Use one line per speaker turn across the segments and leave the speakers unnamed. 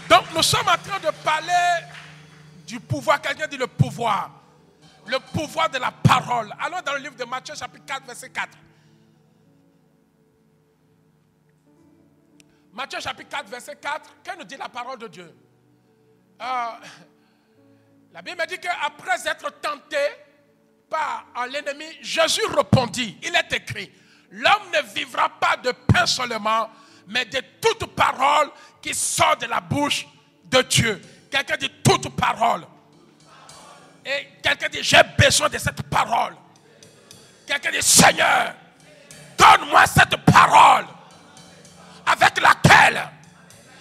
Donc nous sommes en train de parler du pouvoir. Quelqu'un dit le pouvoir. Le pouvoir de la parole. Allons dans le livre de Matthieu chapitre 4 verset 4. Matthieu chapitre 4 verset 4. Que nous dit la parole de Dieu? La Bible dit qu'après être tenté par l'ennemi, Jésus répondit. Il est écrit, l'homme ne vivra pas de pain seulement, mais de toute parole qui sort de la bouche de Dieu. Quelqu'un dit toute parole. Et quelqu'un dit, j'ai besoin de cette parole. Quelqu'un dit, Seigneur, donne-moi cette parole avec laquelle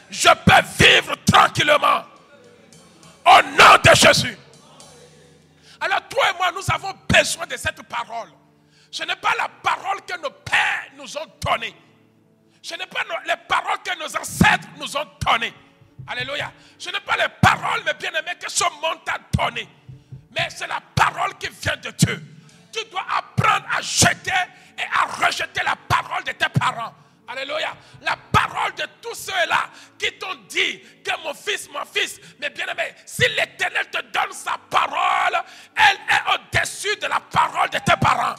je peux vivre tranquillement. Au nom de Jésus. Alors toi et moi, nous avons besoin de cette parole. Ce n'est pas la parole que nos pères nous ont donnée. Ce n'est pas les paroles que nos ancêtres nous ont données. Alléluia. Ce n'est pas les paroles, mes bien-aimés, que ce monde t'a donné. Mais c'est la parole qui vient de Dieu. Tu dois apprendre à jeter et à rejeter la parole de tes parents. Alléluia. La parole de tous ceux-là qui t'ont dit que mon fils, mes bien-aimés, si l'Éternel te donne sa parole, elle est au-dessus de la parole de tes parents.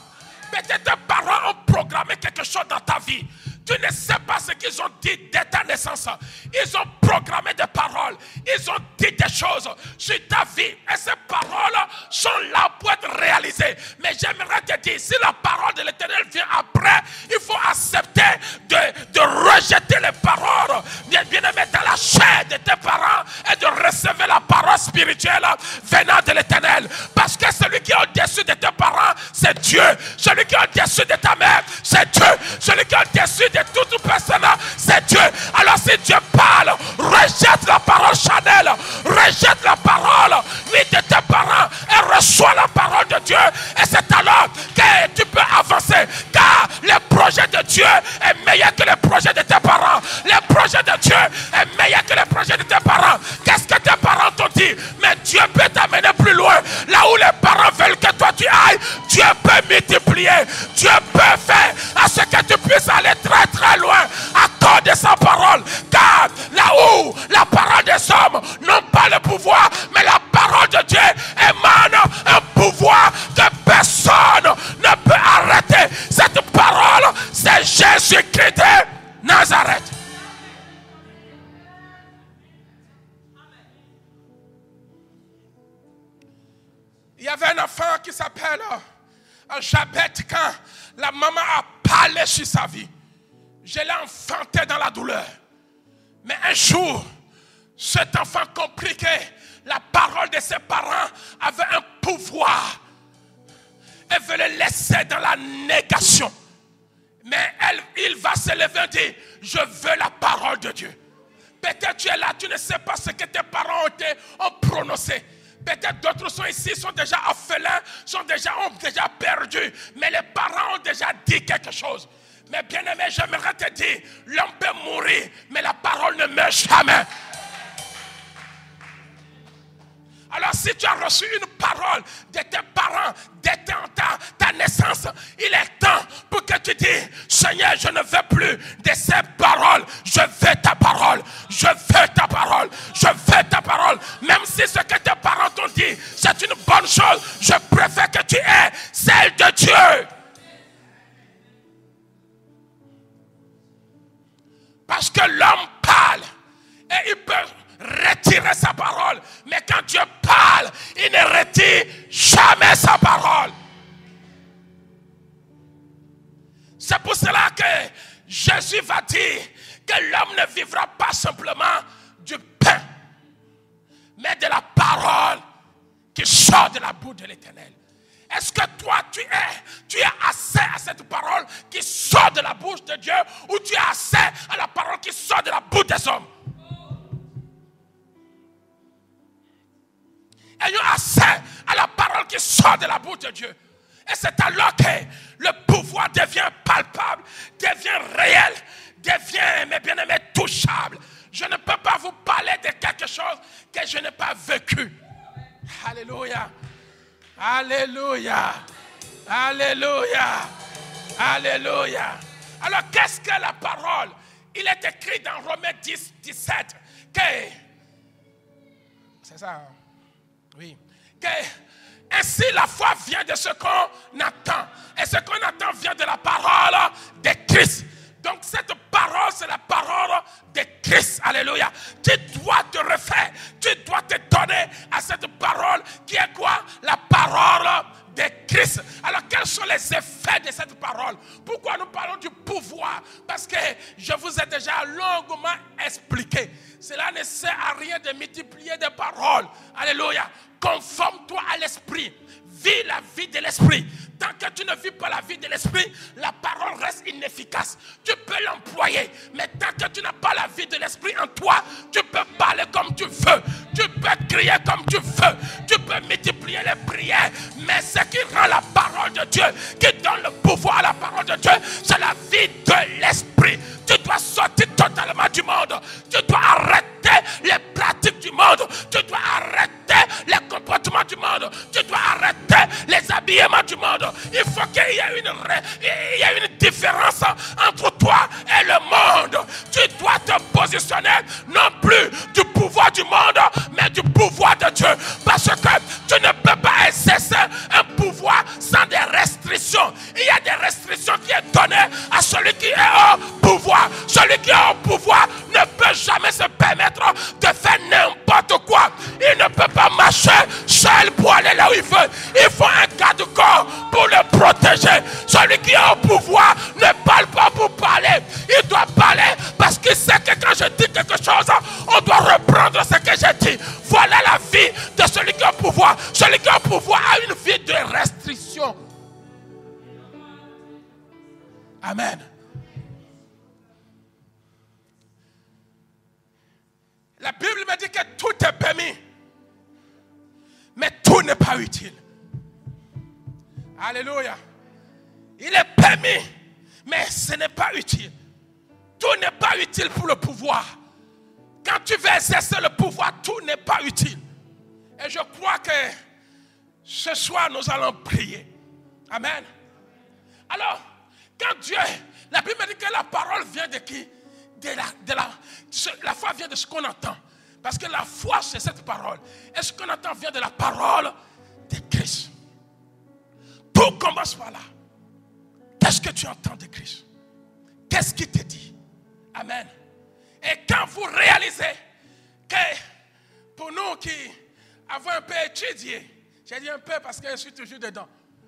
Peut-être tes parents ont programmé quelque chose dans ta vie. Tu ne sais pas ce qu'ils ont dit dès ta naissance. Ils ont programmé des paroles. Ils ont dit des choses sur ta vie. Et ces paroles sont là pour être réalisées. Mais j'aimerais te dire, si la parole de l'Éternel vient après, il faut accepter de rejeter les paroles bien-aimées dans la chair de tes parents et de recevoir la parole spirituelle venant de l'Éternel. Parce que celui qui est au-dessus de tes parents, c'est Dieu. Celui qui est au-dessus de ta mère, c'est Dieu. Celui qui est au-dessus de toute personne, c'est Dieu. Alors si Dieu parle, rejette la parole charnelle, rejette la parole de tes parents et reçois la parole de Dieu. Et c'est alors que tu peux avancer, car le projet de Dieu est meilleur que le projet de tes parents. Le projet de Dieu est meilleur que le projet de tes parents. Qu'est-ce que tes parents t'ont dit? Mais Dieu peut t'amener plus loin. Là où les parents veulent que toi tu ailles, Dieu peut multiplier. Dieu peut faire à ce que tu puisses aller très très loin à cause de sa parole. Car là où la parole des hommes n'ont pas le pouvoir, mais la parole de Dieu émane un pouvoir que personne ne peut arrêter. Cette parole, c'est Jésus-Christ de Nazareth. Il y avait un enfant qui s'appelle Jabet. Quand la maman a parlé sur sa vie, je l'ai enfanté dans la douleur. Mais un jour, cet enfant comprit que la parole de ses parents avait un pouvoir. Elle veut le laisser dans la négation. Mais il va se lever et dire, je veux la parole de Dieu. Peut-être tu es là, tu ne sais pas ce que tes parents ont prononcé. Peut-être d'autres sont ici, sont déjà orphelins, ont déjà perdu. Mais les parents ont déjà dit quelque chose. Mais bien aimé, j'aimerais te dire, l'homme peut mourir, mais la parole ne meurt jamais. Alors si tu as reçu une parole de tes parents, dès ta naissance, il est temps pour que tu dises, Seigneur, je ne veux plus de ces paroles, je veux ta parole, je veux ta parole, je veux ta parole. Même si ce que tes parents t'ont dit, c'est une bonne chose, je préfère que tu aies celle de Dieu. Parce que l'homme parle et il peut retirer sa parole. Mais quand Dieu parle, il ne retire jamais sa parole. C'est pour cela que Jésus va dire que l'homme ne vivra pas simplement du pain, mais de la parole qui sort de la bouche de l'Éternel. Est-ce que toi, tu es assez à cette parole qui sort de la bouche de Dieu, ou tu es assez à la parole qui sort de la bouche des hommes? Ayons assez à la parole qui sort de la bouche de Dieu. Et c'est alors que le pouvoir devient palpable, devient réel, devient, mes bien-aimés, touchable. Je ne peux pas vous parler de quelque chose que je n'ai pas vécu. Alléluia. Alléluia. Alléluia. Alléluia. Alors qu'est-ce que la parole? Il est écrit dans Romains 10, 17 que C'est ça. Oui. Ainsi, la foi vient de ce qu'on attend. Et ce qu'on attend vient de la parole de Christ. Donc, cette parole, c'est la parole de Christ. Alléluia. Tu dois te refaire. Tu dois te donner à cette parole qui est quoi? La parole de Christ. Alors, quels sont les effets de cette parole? Pourquoi nous parlons du pouvoir? Parce que je vous ai déjà longuement expliqué. Cela ne sert à rien de multiplier des paroles. Alléluia. Conforme-toi à l'esprit. Vis la vie de l'esprit. Tant que tu ne vis pas la vie de l'esprit, la parole reste inefficace. Tu peux l'employer, mais tant que tu n'as pas la vie de l'esprit en toi, tu peux parler comme tu veux. Tu peux crier comme tu veux. Tu peux multiplier les prières. Mais ce qui rend la parole de Dieu, qui donne le pouvoir à la parole de Dieu, c'est la vie de l'esprit. Tu dois sortir totalement du monde. Tu dois arrêter les pratiques du monde. Tu dois arrêter les comportements du monde. Tu dois arrêter les habillements du monde. Il faut qu'il y ait une différence entre toi et le monde. Tu dois te positionner non plus du pouvoir du monde, mais du pouvoir de Dieu. Parce que tu ne peux pas exercer un pouvoir sans des restrictions. Il y a des restrictions qui sont données à celui qui est au pouvoir. Celui qui est au pouvoir ne peut jamais se permettre de faire n'importe quoi. Il ne peut pas marcher seul pour aller là où il veut. Il faut un garde-corps pour le protéger. Celui qui est au pouvoir ne parle pas pour parler. Il doit parler parce qu'il sait que quand je dis quelque chose, on doit reprendre ce que j'ai dit. Voilà la vie de celui qui est au pouvoir. Celui qui est au pouvoir a une vie de restriction. Amen. La Bible me dit que tout est permis, mais tout n'est pas utile. Alléluia. Il est permis, mais ce n'est pas utile. Tout n'est pas utile pour le pouvoir. Quand tu veux exercer le pouvoir, tout n'est pas utile. Et je crois que ce soir, nous allons prier. Amen. Alors, quand Dieu, la Bible me dit que la parole vient de qui? La foi vient de ce qu'on entend. Parce que la foi, c'est cette parole. Et ce qu'on entend vient de la parole de Christ. Tout commence par là. Qu'est-ce que tu entends de Christ? Qu'est-ce qu'il te dit? Amen. Et quand vous réalisez que pour nous qui avons un peu étudié, j'ai dit un peu parce que je suis toujours dedans.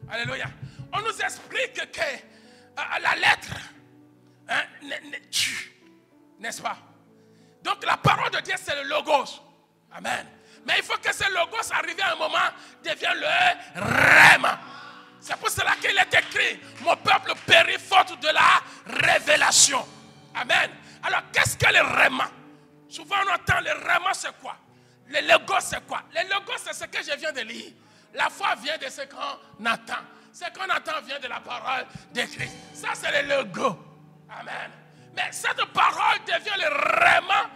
Alléluia. On nous explique que la lettre tue. N'est-ce pas? Donc la parole de Dieu, c'est le logos. Amen. Mais il faut que ce logos, arrivé à un moment, devienne le rhéma. C'est pour cela qu'il est écrit: mon peuple périt faute de la révélation. Amen. Alors qu'est-ce que le rhéma? Souvent on entend le rhéma, c'est quoi? Le logos, c'est quoi? Le logos, c'est ce que je viens de lire. La foi vient de ce qu'on attend. Ce qu'on attend vient de la parole de Christ. Ça, c'est le logo. Amen. Mais cette parole devient le rhéma,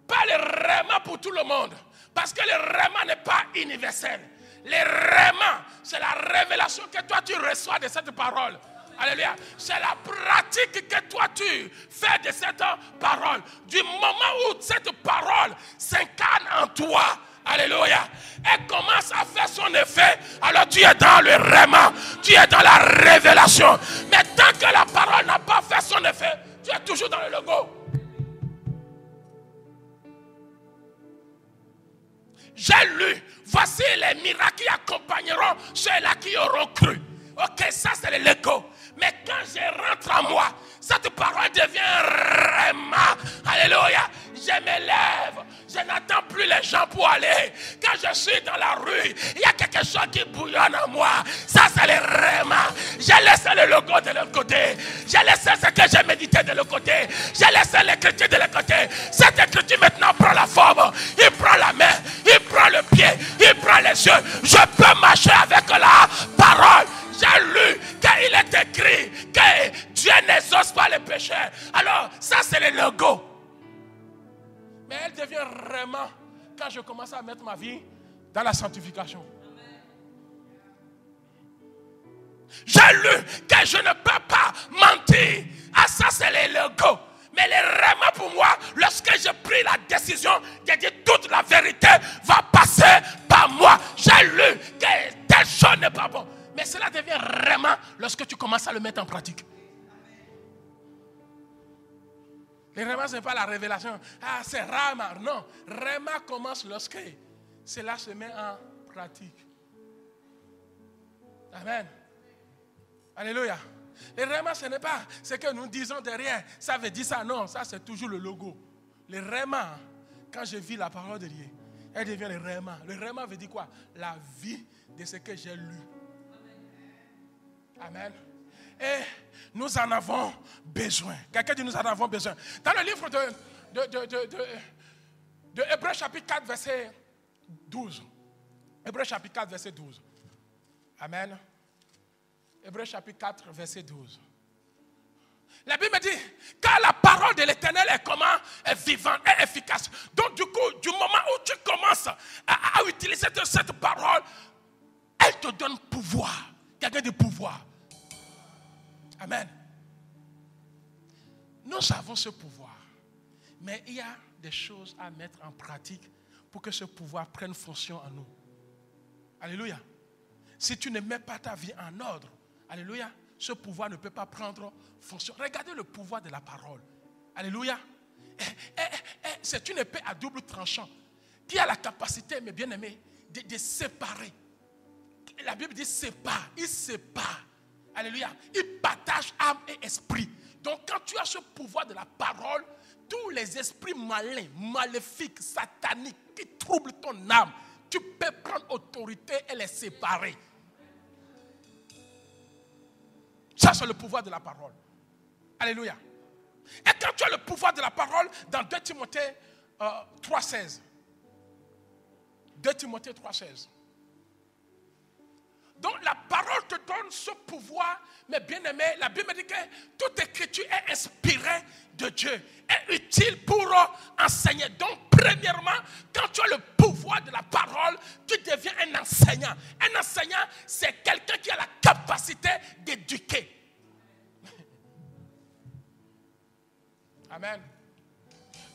pas le rhéma pour tout le monde. Parce que le rhéma n'est pas universel. Le rhéma, c'est la révélation que toi tu reçois de cette parole. Alléluia. C'est la pratique que toi tu fais de cette parole. Du moment où cette parole s'incarne en toi, alléluia, elle commence à faire son effet, alors tu es dans le rhéma, tu es dans la révélation. Mais tant que la parole n'a pas fait son effet, tu es toujours dans le logo. J'ai lu, voici les miracles qui accompagneront ceux-là qui auront cru. Ok, ça c'est le logo. Mais quand je rentre en moi, cette parole devient un rhéma. Alléluia. Je me lève. Je n'attends plus les gens pour aller. Quand je suis dans la rue, il y a quelque chose qui bouillonne en moi. Ça, c'est le rhéma. J'ai laissé le logo de l'autre côté. J'ai laissé ce que j'ai médité de l'autre côté. J'ai laissé l'écriture de l'autre côté. Cette écriture maintenant prend la forme. Il prend la main. Il prend le pied. Il prend les yeux. Je peux marcher avec la parole. J'ai lu qu'il est écrit que Dieu n'exauce pas les pécheurs. Alors, ça c'est le logo. Mais elle devient vraiment quand je commence à mettre ma vie dans la sanctification. J'ai lu que je ne peux pas mentir. Ah, ça c'est le logo. Mais le rhéma pour moi, lorsque j'ai pris la décision de dire toute la vérité, va le mettre en pratique. Les Rema, ce n'est pas la révélation. Ah, c'est Rama. Non. Rema commence lorsque cela se met en pratique. Amen. Alléluia. Les Rema, ce n'est pas ce que nous disons derrière. Ça veut dire ça. Non, ça c'est toujours le logo. Les Rema, quand je vis la parole de Dieu, elle devient le Rema. Le Rema veut dire quoi? La vie de ce que j'ai lu. Amen. Et nous en avons besoin. Quelqu'un dit nous en avons besoin. Dans le livre de Hébreux chapitre 4 verset 12. Hébreux chapitre 4 verset 12. Amen. Hébreux chapitre 4 verset 12. La Bible dit, car la parole de l'Éternel est comment? Est vivante, est efficace. Donc du coup, du moment où tu commences à utiliser cette parole, elle te donne pouvoir. Quelqu'un de pouvoir. Amen. Nous avons ce pouvoir. Mais il y a des choses à mettre en pratique pour que ce pouvoir prenne fonction en nous. Alléluia. Si tu ne mets pas ta vie en ordre, alléluia, ce pouvoir ne peut pas prendre fonction. Regardez le pouvoir de la parole. Alléluia. C'est une épée à double tranchant qui a la capacité, mes bien-aimés, de séparer. La Bible dit sépare. Il sépare. Alléluia. Il partage âme et esprit. Donc quand tu as ce pouvoir de la parole, tous les esprits malins, maléfiques, sataniques qui troublent ton âme, tu peux prendre autorité et les séparer. Ça, c'est le pouvoir de la parole. Alléluia. Et quand tu as le pouvoir de la parole, dans 2 Timothée 3,16. 2 Timothée 3,16. Donc la parole te donne ce pouvoir, mais bien aimé, la Bible dit que toute écriture est inspirée de Dieu, est utile pour enseigner. Donc premièrement, quand tu as le pouvoir de la parole, tu deviens un enseignant. Un enseignant, c'est quelqu'un qui a la capacité d'éduquer. Amen.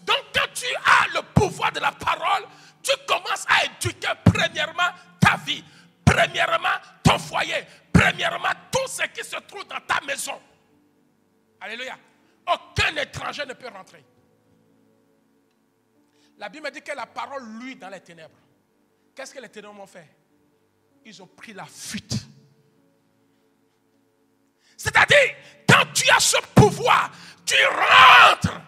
Donc quand tu as le pouvoir de la parole, tu commences à éduquer premièrement ta vie. Premièrement, ton foyer. Premièrement, tout ce qui se trouve dans ta maison. Alléluia. Aucun étranger ne peut rentrer. La Bible dit que la parole luit dans les ténèbres. Qu'est-ce que les ténèbres ont fait? Ils ont pris la fuite. C'est-à-dire, quand tu as ce pouvoir, tu rentres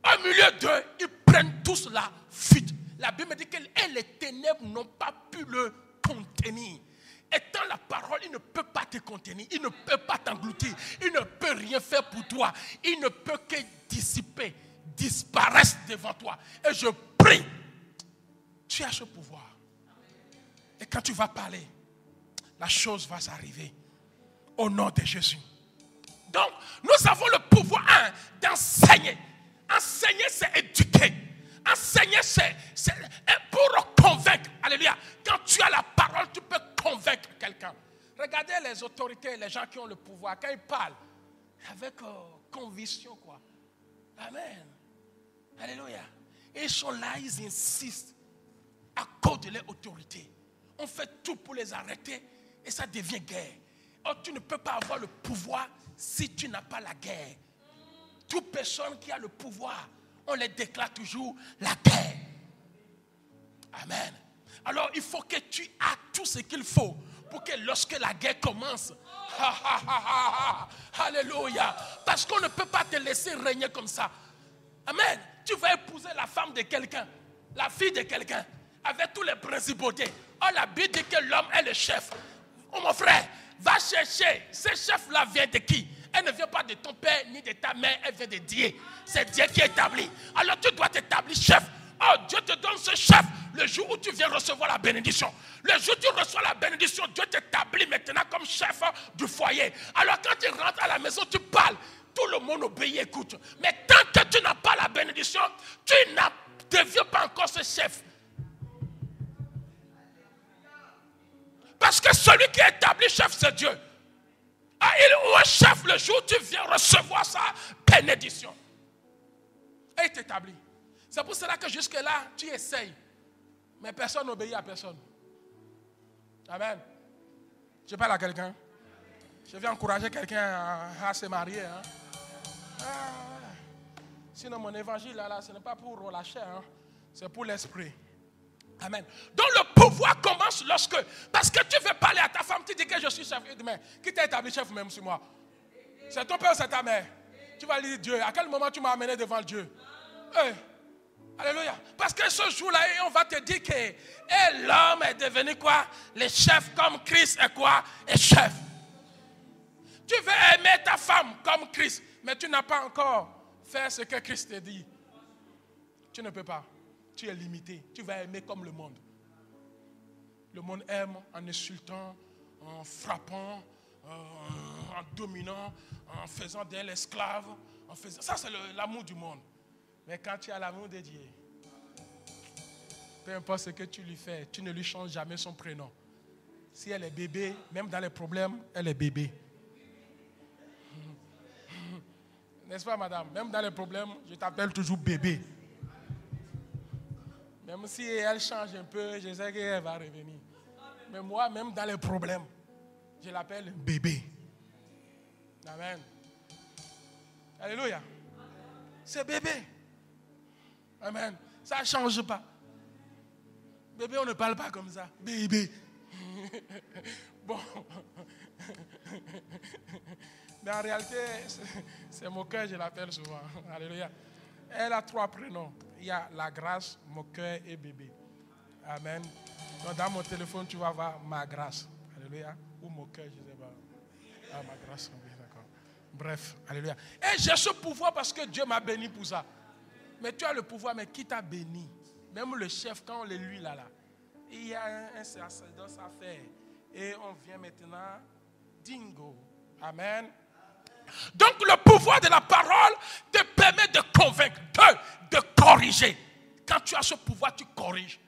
au milieu d'eux, ils prennent tous la fuite. La Bible dit que les ténèbres n'ont pas pu le contenir. Étant la parole, il ne peut pas te contenir, il ne peut pas t'engloutir, il ne peut rien faire pour toi, il ne peut que dissiper, disparaître devant toi. Et je prie, tu as ce pouvoir. Et quand tu vas parler, la chose va s'arriver au nom de Jésus. Donc, nous avons le pouvoir d'enseigner. Enseigner, c'est éduquer. Enseigner, c'est pour convaincre. Alléluia. Quand tu as la parole, tu peux convaincre quelqu'un. Regardez les autorités, les gens qui ont le pouvoir. Quand ils parlent, avec conviction, quoi. Amen. Alléluia. Et ils sont là, ils insistent à cause de leur autorité. On fait tout pour les arrêter et ça devient guerre. Or, tu ne peux pas avoir le pouvoir si tu n'as pas la guerre. Toute personne qui a le pouvoir, on les déclare toujours la guerre. Amen. Alors, il faut que tu aies tout ce qu'il faut pour que lorsque la guerre commence, alléluia, parce qu'on ne peut pas te laisser régner comme ça. Amen. Tu vas épouser la femme de quelqu'un, la fille de quelqu'un, avec tous les principautés. Oh, la Bible dit que l'homme est le chef. Oh, mon frère, va chercher. Ce chef-là vient de qui? Elle ne vient pas de ton père ni de ta mère, elle vient de Dieu. C'est Dieu qui établit. Alors tu dois t'établir chef. Oh, Dieu te donne ce chef le jour où tu viens recevoir la bénédiction. Le jour où tu reçois la bénédiction, Dieu t'établit maintenant comme chef du foyer. Alors quand tu rentres à la maison, tu parles. Tout le monde obéit, écoute. Mais tant que tu n'as pas la bénédiction, tu ne deviens pas encore ce chef. Parce que celui qui est établi chef, c'est Dieu. Ah, il ou un chef le jour où tu viens recevoir sa bénédiction. Et il t'établit. C'est pour cela que jusque-là, tu essayes. Mais personne n'obéit à personne. Amen. Je parle à quelqu'un. Je vais encourager quelqu'un à se marier. Hein. Sinon, mon évangile, là, ce n'est pas pour relâcher. Hein. C'est pour l'esprit. Amen. Donc, le pouvoir commence lorsque... Parce que tu veux parler à ta femme, tu dis que je suis chef. Mais qui t'a établi chef même sur moi? C'est ton père ou c'est ta mère? Tu vas lui dire, Dieu, à quel moment tu m'as amené devant Dieu? Hey. Alléluia. Parce que ce jour-là, on va te dire que l'homme est devenu quoi? Le chef comme Christ est quoi? Est chef. Tu veux aimer ta femme comme Christ, mais tu n'as pas encore fait ce que Christ te dit. Tu ne peux pas. Tu es limité. Tu vas aimer comme le monde. Le monde aime en insultant, en frappant, en dominant, en faisant d'elle esclave. Ça, c'est l'amour du monde. Mais quand tu as l'amour de Dieu, peu importe ce que tu lui fais, tu ne lui changes jamais son prénom. Si elle est bébé, même dans les problèmes, elle est bébé. N'est-ce pas, madame? Même dans les problèmes, je t'appelle toujours bébé. Même si elle change un peu, je sais qu'elle va revenir. Mais moi, même dans les problèmes, je l'appelle bébé. Amen. Alléluia. C'est bébé. Amen. Ça ne change pas. Bébé, on ne parle pas comme ça. Bébé. Bon. Mais en réalité, c'est moqueur, je l'appelle souvent. Alléluia. Elle a 3 prénoms. Il y a la grâce, moqueur et bébé. Amen. Donc dans mon téléphone, tu vas voir ma grâce. Alléluia. Ou moqueur, je ne sais pas. Ah, ma grâce, oui, d'accord. Bref, alléluia. Et j'ai ce pouvoir parce que Dieu m'a béni pour ça. Mais tu as le pouvoir, mais qui t'a béni? Même le chef, quand on le lui là, il y a un sacerdoce à faire. Et on vient maintenant, dingo. Amen. Donc le pouvoir de la parole te permet de convaincre, de corriger. Quand tu as ce pouvoir, tu corriges.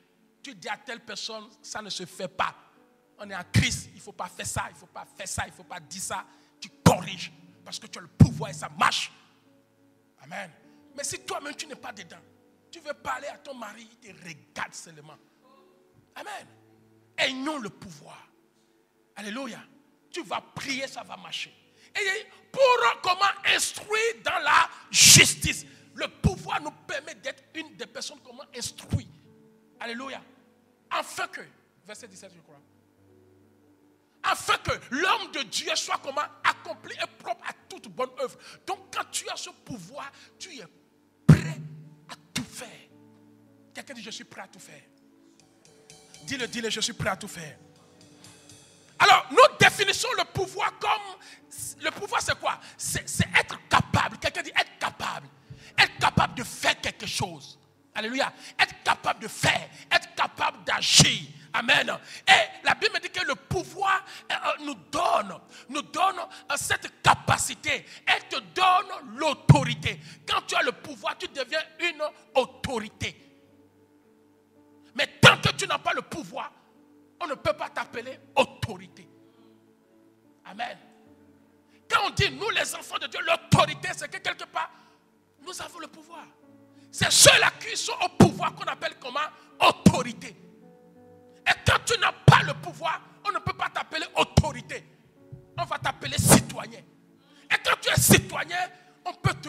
Tu dis à telle personne, ça ne se fait pas. On est en Christ, il ne faut pas faire ça, il ne faut pas faire ça, il ne faut pas dire ça. Tu corriges parce que tu as le pouvoir et ça marche. Amen. Mais si toi-même tu n'es pas dedans, tu veux parler à ton mari, il te regarde seulement. Amen. Ayons le pouvoir. Alléluia. Tu vas prier, ça va marcher. Et pour comment instruire dans la justice. Le pouvoir nous permet d'être une des personnes comment instruire. Alléluia. Afin que, verset 17 je crois. Afin que l'homme de Dieu soit comment accompli et propre à toute bonne œuvre. Donc quand tu as ce pouvoir, tu es prêt à tout faire. Quelqu'un dit je suis prêt à tout faire. Dis-le, je suis prêt à tout faire. Alors, nous définissons le pouvoir comme... Le pouvoir, c'est quoi? C'est être capable. Quelqu'un dit être capable. Être capable de faire quelque chose. Alléluia. Être capable de faire. Être capable d'agir. Amen. Et la Bible dit que le pouvoir nous donne cette capacité. Elle te donne l'autorité. Quand tu as le pouvoir, tu deviens une autorité. Mais tant que tu n'as pas le pouvoir, on ne peut pas t'appeler autorité. Amen. Quand on dit nous les enfants de Dieu, l'autorité, c'est que quelque part, nous avons le pouvoir. C'est ceux-là qui sont au pouvoir qu'on appelle comment? Autorité. Et quand tu n'as pas le pouvoir, on ne peut pas t'appeler autorité. On va t'appeler citoyen. Et quand tu es citoyen, on peut te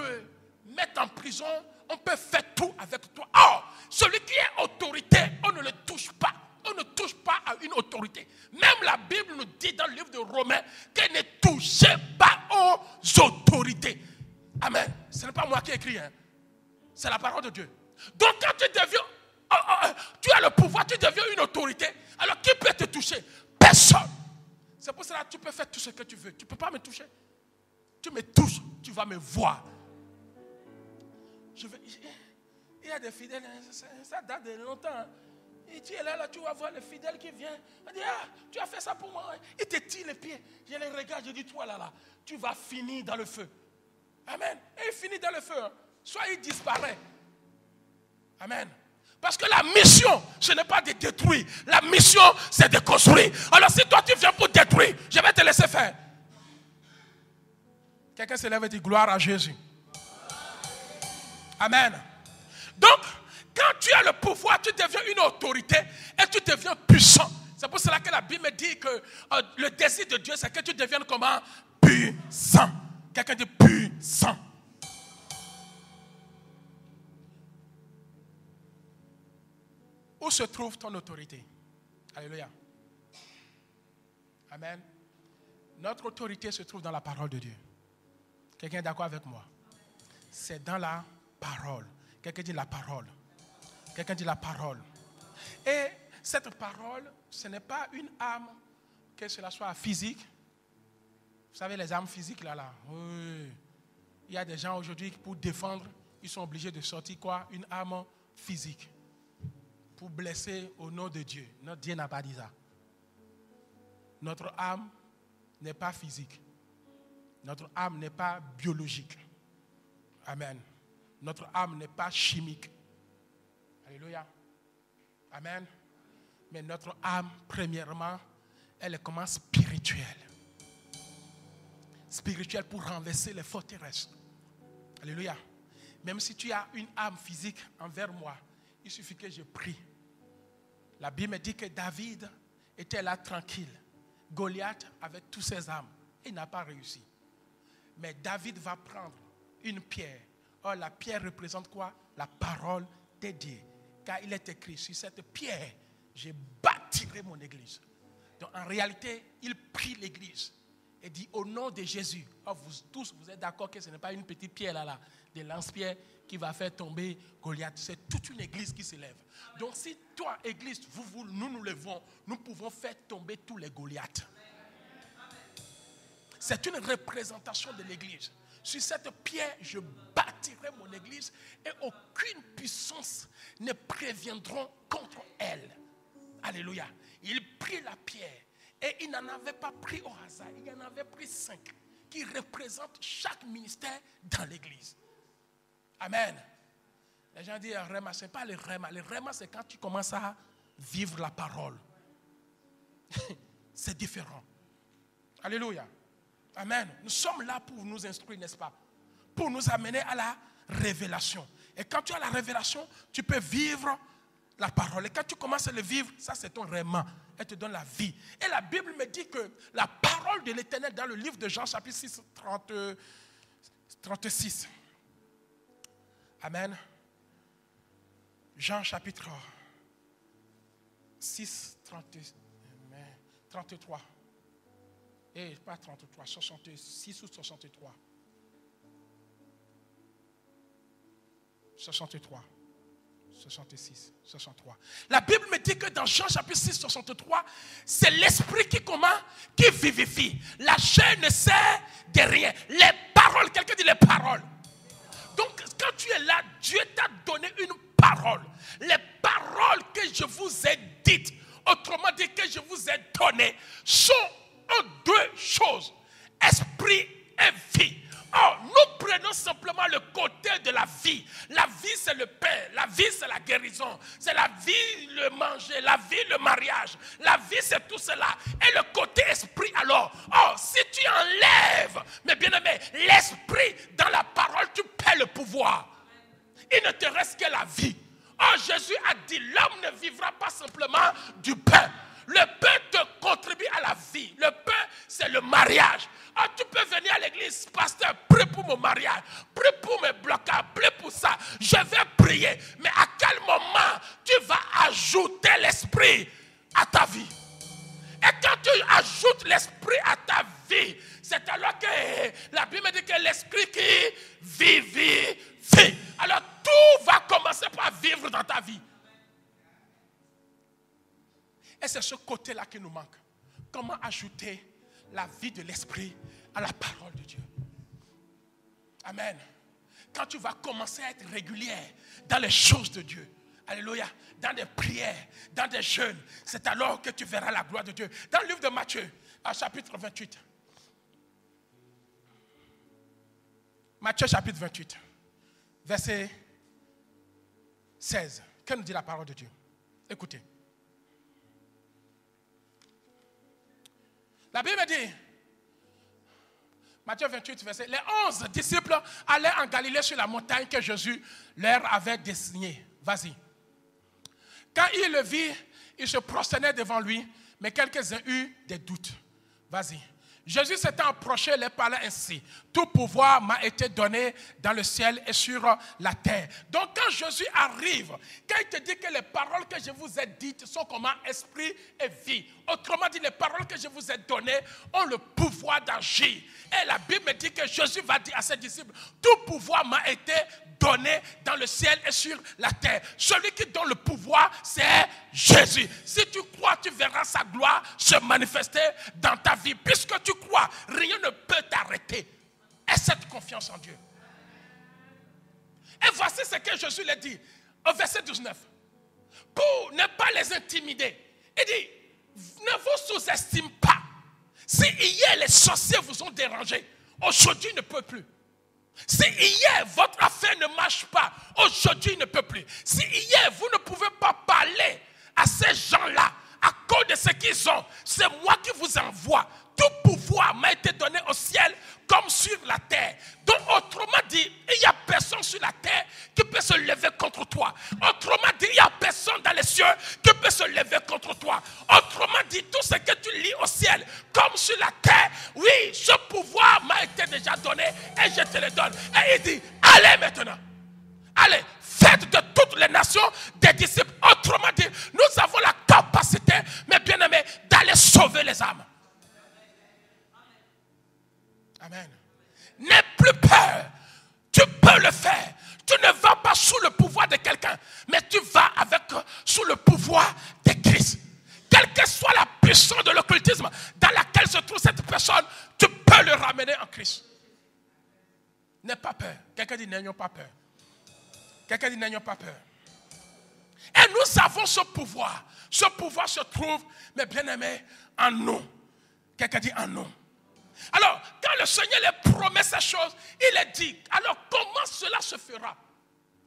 mettre en prison, on peut faire tout avec toi. Or, celui qui est autorité, on ne le touche pas. On ne touche pas à une autorité. Même la Bible nous dit dans le livre de Romains qu'elle ne touchez pas aux autorités. Amen. Ce n'est pas moi qui ai écrit. Hein. C'est la parole de Dieu. Donc quand tu deviens, tu as le pouvoir, tu deviens une autorité. Alors qui peut te toucher? Personne. C'est pour cela que tu peux faire tout ce que tu veux. Tu ne peux pas me toucher. Tu me touches, tu vas me voir. Il y a des fidèles, ça date de longtemps. Hein. Et tu es là, tu vas voir le fidèle qui vient. Il dit, tu as fait ça pour moi. Il te tire les pieds. Je les regarde, je dis, toi là, tu vas finir dans le feu. Amen. Et il finit dans le feu. Hein. Soit il disparaît. Amen. Parce que la mission, ce n'est pas de détruire. La mission, c'est de construire. Alors si toi tu viens pour détruire, je vais te laisser faire. Quelqu'un se lève et dit, gloire à Jésus. Amen. Donc, quand tu as le pouvoir, tu deviens une autorité et tu deviens puissant. C'est pour cela que la Bible me dit que le désir de Dieu, c'est que tu deviennes comment? Puissant. Quelqu'un dit puissant. Où se trouve ton autorité? Alléluia. Amen. Notre autorité se trouve dans la parole de Dieu. Quelqu'un est d'accord avec moi? C'est dans la parole. Quelqu'un dit la parole. Quelqu'un dit la parole. Et cette parole, ce n'est pas une arme, que cela soit physique. Vous savez, les armes physiques, là. Oui. Il y a des gens aujourd'hui, pour défendre, ils sont obligés de sortir quoi? Une arme physique. Pour blesser au nom de Dieu. Notre Dieu n'a pas dit ça. Notre âme n'est pas physique. Notre âme n'est pas biologique. Amen. Notre âme n'est pas chimique. Alléluia. Amen. Mais notre âme, premièrement, elle est comment? Spirituelle. Spirituelle pour renverser les forteresses. Alléluia. Même si tu as une âme physique envers moi, il suffit que je prie. La Bible me dit que David était là tranquille. Goliath avec tous ses âmes. Il n'a pas réussi. Mais David va prendre une pierre. Or, la pierre représente quoi? La parole de Dieu. Car il est écrit, sur cette pierre, je bâtirai mon église. Donc, en réalité, il prie l'église. Et dit, au nom de Jésus. Or, vous tous, vous êtes d'accord que ce n'est pas une petite pierre là, des lance-pierres qui va faire tomber Goliath. C'est toute une église qui s'élève. Donc, si toi, église, nous levons, nous pouvons faire tomber tous les Goliaths. C'est une représentation de l'église. Sur cette pierre, je bâtirai mon église et aucune puissance ne préviendront contre elle. Alléluia. Il prit la pierre et il n'en avait pas pris au hasard. Il en avait pris 5 qui représentent chaque ministère dans l'église. Amen. Les gens disent Réma, ce n'est pas le Réma. Le Réma, c'est quand tu commences à vivre la parole. C'est différent. Alléluia. Amen. Nous sommes là pour nous instruire, n'est-ce pas? Pour nous amener à la révélation. Et quand tu as la révélation, tu peux vivre la parole. Et quand tu commences à le vivre, ça c'est ton Réma. Elle te donne la vie. Et la Bible me dit que la parole de l'Éternel dans le livre de Jean chapitre 6, 36. Amen. Jean chapitre 6, 33. Et pas 33, 66 ou 63. 63. 66, 63. La Bible me dit que dans Jean chapitre 6, 63, c'est l'esprit qui vivifie. La chair ne sert de rien. Les paroles, quelqu'un dit les paroles. Donc quand tu es là, Dieu t'a donné une parole. Les paroles que je vous ai dites, autrement dit que je vous ai données, sont deux choses, esprit et vie. Or, nous prenons simplement le côté de la vie. La vie, c'est le pain. La vie, c'est la guérison. C'est la vie, le manger. La vie, le mariage. La vie, c'est tout cela. Et le côté esprit, alors. Or, si tu enlèves, mes bien-aimés, l'esprit dans la parole, tu perds le pouvoir. Il ne te reste que la vie. Or, Jésus a dit, l'homme ne vivra pas simplement du pain. Le pain te contribue à la vie. Le pain, c'est le mariage. Ah, tu peux venir à l'église, pasteur, prie pour mon mariage, prie pour mes blocages, prie pour ça. Je vais prier. Mais à quel moment tu vas ajouter l'esprit à ta vie? Et quand tu ajoutes l'esprit à ta vie, c'est alors que la Bible dit que l'esprit qui vivifie. Alors tout va commencer par vivre dans ta vie. Et c'est ce côté-là qui nous manque. Comment ajouter la vie de l'esprit à la parole de Dieu? Amen. Quand tu vas commencer à être régulière dans les choses de Dieu, alléluia, dans des prières, dans des jeûnes, c'est alors que tu verras la gloire de Dieu. Dans le livre de Matthieu, à chapitre 28. Matthieu chapitre 28, verset 16. Que nous dit la parole de Dieu? Écoutez. La Bible dit, Matthieu 28, verset, les 11 disciples allaient en Galilée sur la montagne que Jésus leur avait dessinée. Vas-y. Quand il le vit, il se prosternait devant lui, Mais quelques-uns eurent des doutes. Vas-y. Jésus s'étant approché, les parlait ainsi. Tout pouvoir m'a été donné dans le ciel et sur la terre. Donc quand Jésus arrive, quand il te dit que les paroles que je vous ai dites sont comme un esprit et vie. Autrement dit, les paroles que je vous ai données ont le pouvoir d'agir. Et la Bible me dit que Jésus va dire à ses disciples, tout pouvoir m'a été donné dans le ciel et sur la terre. Celui qui donne le pouvoir, c'est Jésus. Si tu crois, tu verras sa gloire se manifester dans ta vie. Puisque tu crois, rien ne peut t'arrêter. Aie cette confiance en Dieu. Et voici ce que Jésus leur dit au verset 19. Pour ne pas les intimider, il dit, ne vous sous-estime pas. Si hier les sorciers vous ont dérangé, aujourd'hui ne peut plus. Si hier votre affaire ne marche pas, aujourd'hui ne peut plus. Si hier vous ne pouvez pas parler à ces gens-là à cause de ce qu'ils ont, c'est moi qui vous envoie. Tout pouvoir m'a été donné au ciel comme sur la terre. Donc autrement dit, il n'y a personne sur la terre qui peut se lever contre toi. Autrement dit, il n'y a personne dans les cieux qui peut se lever contre toi. Autrement dit, tout ce que tu lis au ciel comme sur la terre, oui, ce pouvoir m'a été déjà donné et je te le donne. Et il dit, allez maintenant, allez, faites de toutes les nations des disciples. Autrement dit, nous avons la capacité, mes bien-aimés, d'aller sauver les âmes. Amen. N'aie plus peur. Tu peux le faire. Tu ne vas pas sous le pouvoir de quelqu'un, mais tu vas sous le pouvoir de Christ. Quelle que soit la puissance de l'occultisme dans laquelle se trouve cette personne, tu peux le ramener en Christ. N'aie pas peur. Quelqu'un dit n'ayons pas peur. Quelqu'un dit n'ayons pas peur. Et nous avons ce pouvoir. Ce pouvoir se trouve, mes bien-aimés, en nous. Quelqu'un dit en nous. Alors, quand le Seigneur les promet ces choses, il les dit. Alors, comment cela se fera?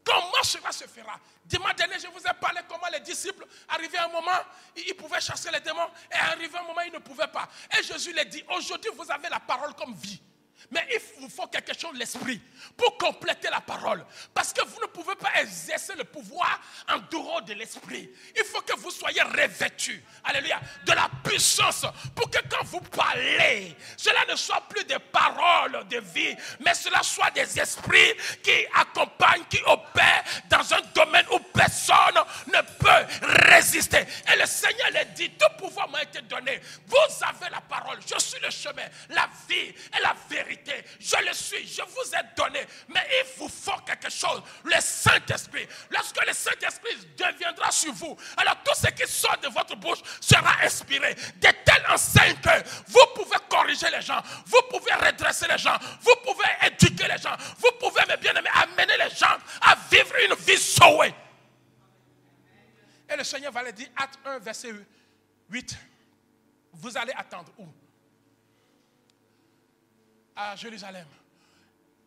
Comment cela se fera? Dimanche dernier, je vous ai parlé comment les disciples, arrivaient à un moment, ils pouvaient chasser les démons, et arrivé un moment, ils ne pouvaient pas. Et Jésus les dit, aujourd'hui, vous avez la parole comme vie. Mais il vous faut quelque chose de l'esprit pour compléter la parole. Parce que vous ne pouvez pas exercer le pouvoir en dehors de l'esprit. Il faut que vous soyez revêtus, alléluia, de la puissance pour que quand vous parlez, cela ne soit plus des paroles de vie, mais cela soit des esprits qui accompagnent, qui opèrent dans un domaine où personne ne peut résister. Et le Seigneur les dit, tout pouvoir m'a été donné. Vous avez la parole. Je suis le chemin, la vie et la vérité. Je le suis, je vous ai donné, mais il vous faut quelque chose, le Saint-Esprit. Lorsque le Saint-Esprit deviendra sur vous, alors tout ce qui sort de votre bouche sera inspiré, de telle enseigne que vous pouvez corriger les gens, vous pouvez redresser les gens, vous pouvez éduquer les gens, vous pouvez, mes bien-aimés, amener les gens à vivre une vie sauvée. Et le Seigneur va le dire, Acte 1, verset 8, vous allez attendre où? À Jérusalem.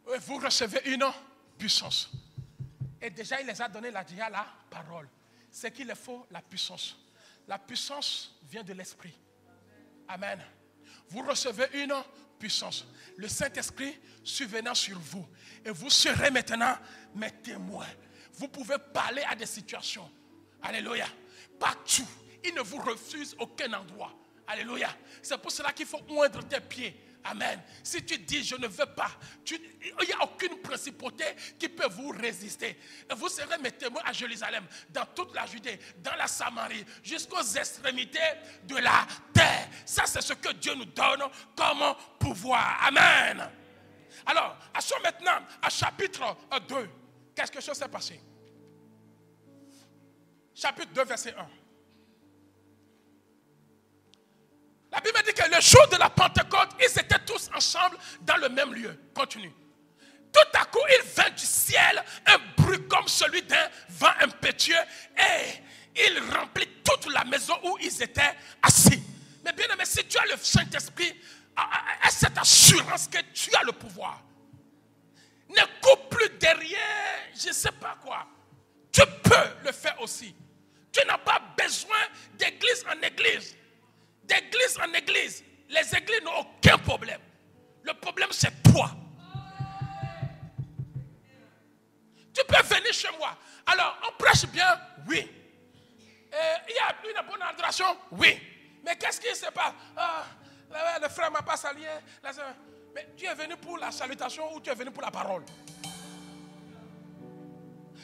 Vous recevez une puissance. Et déjà, il les a donné la parole. C'est qu'il leur faut la puissance. La puissance vient de l'esprit. Amen. Vous recevez une puissance. Le Saint-Esprit survenant sur vous. Et vous serez maintenant mes témoins. Vous pouvez parler à des situations. Alléluia. Partout. Il ne vous refuse aucun endroit. Alléluia. C'est pour cela qu'il faut oindre tes pieds. Amen. Si tu dis je ne veux pas, il n'y a aucune principauté qui peut vous résister. Et vous serez mes témoins à Jérusalem, dans toute la Judée, dans la Samarie, jusqu'aux extrémités de la terre. Ça, c'est ce que Dieu nous donne comme pouvoir. Amen. Alors, passons maintenant à chapitre 2. Quelque chose s'est passé. Chapitre 2, verset 1. La Bible dit que le jour de la Pentecôte, ils étaient tous ensemble dans le même lieu. Continue. Tout à coup, il vint du ciel un bruit comme celui d'un vent impétueux et il remplit toute la maison où ils étaient assis. Mais bien aimé, si tu as le Saint-Esprit, a cette assurance que tu as le pouvoir. Ne coupe plus derrière, je ne sais pas quoi. Tu peux le faire aussi. Tu n'as pas besoin d'église en église. D'église en église, les églises n'ont aucun problème. Le problème, c'est toi. Tu peux venir chez moi. Alors, on prêche bien, oui. Il y a une bonne adoration, oui. Mais qu'est-ce qui se passe? Le frère m'a pas salué. Mais tu es venu pour la salutation ou tu es venu pour la parole?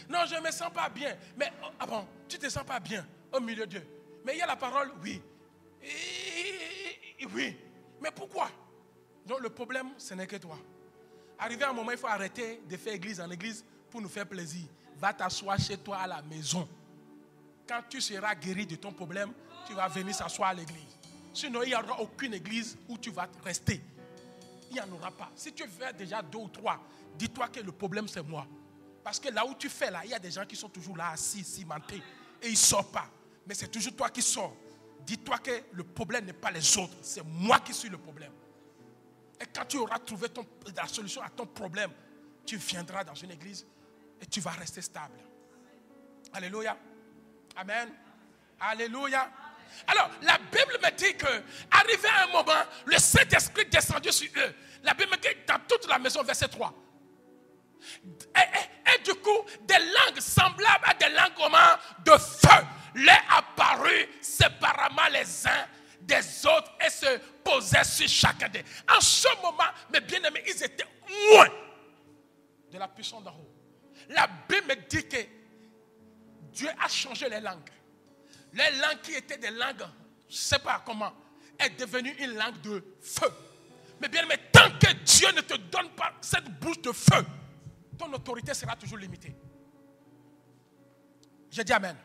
Non, je ne me sens pas bien. Mais, ah bon, tu ne te sens pas bien au milieu d'eux. Mais il y a la parole, oui. Oui. Mais pourquoi? Donc le problème, ce n'est que toi. Arrivé à un moment, il faut arrêter de faire église en église pour nous faire plaisir. Va t'asseoir chez toi à la maison. Quand tu seras guéri de ton problème, tu vas venir s'asseoir à l'église. Sinon, il n'y aura aucune église où tu vas rester. Il n'y en aura pas. Si tu fais déjà 2 ou 3, dis-toi que le problème, c'est moi. Parce que là où tu fais, là, il y a des gens qui sont toujours là, assis, cimentés. Et ils ne sortent pas. Mais c'est toujours toi qui sors. Dis-toi que le problème n'est pas les autres. C'est moi qui suis le problème. Et quand tu auras trouvé la solution à ton problème, tu viendras dans une église et tu vas rester stable. Alléluia. Amen. Alléluia. Alors, la Bible me dit que, arrivé à un moment, le Saint-Esprit descendu sur eux. La Bible me dit dans toute la maison, verset 3. Et du coup, des langues semblables à des langues de feu leur apparurent séparément les uns des autres et se posaient sur chacun d'eux. En ce moment, mes bien-aimés, ils étaient loin de la puissance d'en haut. La Bible me dit que Dieu a changé les langues. Les langues qui étaient des langues, je ne sais pas comment, est devenue une langue de feu. Mais bien, mais tant que Dieu ne te donne pas cette bouche de feu, ton autorité sera toujours limitée. Je dis amen.